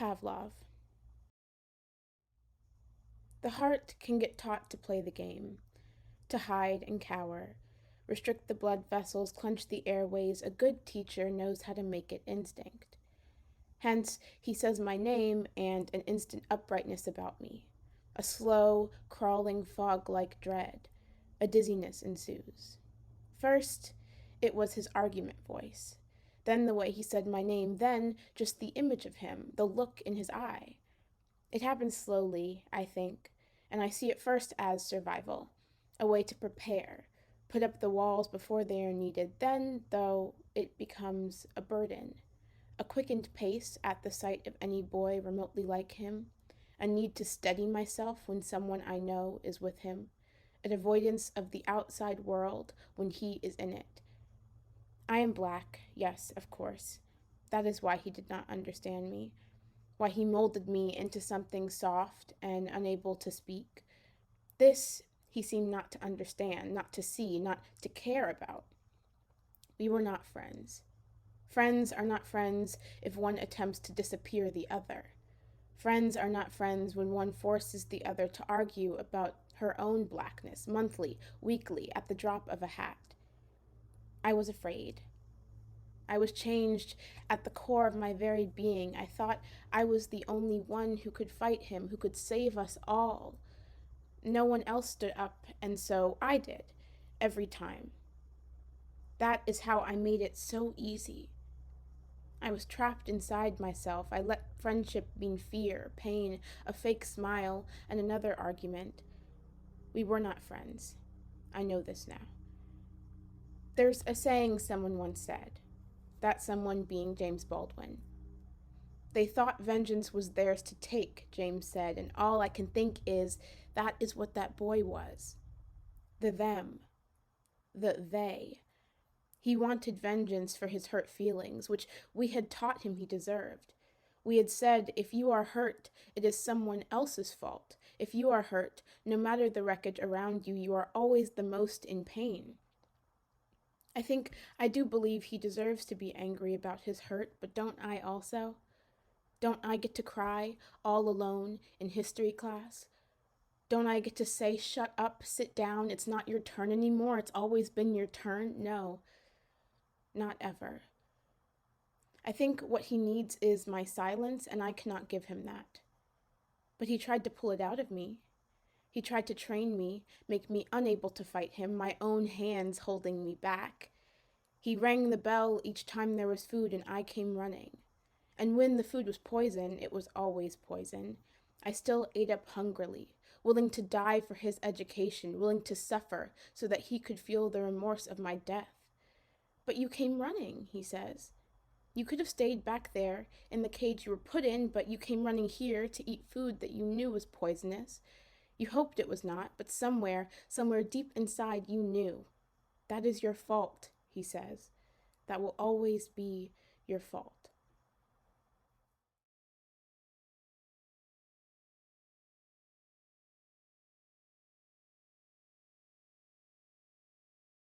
Pavlov. The heart can get taught to play the game, to hide and cower, restrict the blood vessels, clench the airways. A good teacher knows how to make it instinct. Hence, he says my name and an instant uprightness about me. A slow, crawling fog-like dread. A dizziness ensues. First, it was his argument voice. Then the way he said my name, then just the image of him, the look in his eye. It happens slowly, I think, and I see it first as survival, a way to prepare, put up the walls before they are needed. Then, though, it becomes a burden, a quickened pace at the sight of any boy remotely like him, a need to steady myself when someone I know is with him, an avoidance of the outside world when he is in it. I am black, yes, of course. That is why he did not understand me, why he molded me into something soft and unable to speak. This he seemed not to understand, not to see, not to care about. We were not friends. Friends are not friends if one attempts to disappear the other. Friends are not friends when one forces the other to argue about her own blackness, monthly, weekly, at the drop of a hat. I was afraid. I was changed at the core of my very being. I thought I was the only one who could fight him, who could save us all. No one else stood up, and so I did, every time. That is how I made it so easy. I was trapped inside myself. I let friendship mean fear, pain, a fake smile, and another argument. We were not friends. I know this now. There's a saying someone once said, that someone being James Baldwin. They thought vengeance was theirs to take, James said, and all I can think is that is what that boy was. The them. The they. He wanted vengeance for his hurt feelings, which we had taught him he deserved. We had said, if you are hurt, it is someone else's fault. If you are hurt, no matter the wreckage around you, you are always the most in pain. I do believe he deserves to be angry about his hurt, but don't I also? Don't I get to cry all alone in history class? Don't I get to say, shut up, sit down, it's not your turn anymore, it's always been your turn? No, not ever. I think what he needs is my silence, and I cannot give him that. But he tried to pull it out of me. He tried to train me, make me unable to fight him, my own hands holding me back. He rang the bell each time there was food, and I came running. And when the food was poison, it was always poison. I still ate up hungrily, willing to die for his education, willing to suffer so that he could feel the remorse of my death. But you came running, he says. You could have stayed back there in the cage you were put in, but you came running here to eat food that you knew was poisonous. You hoped it was not, but somewhere deep inside you knew. That is your fault, he says. That will always be your fault.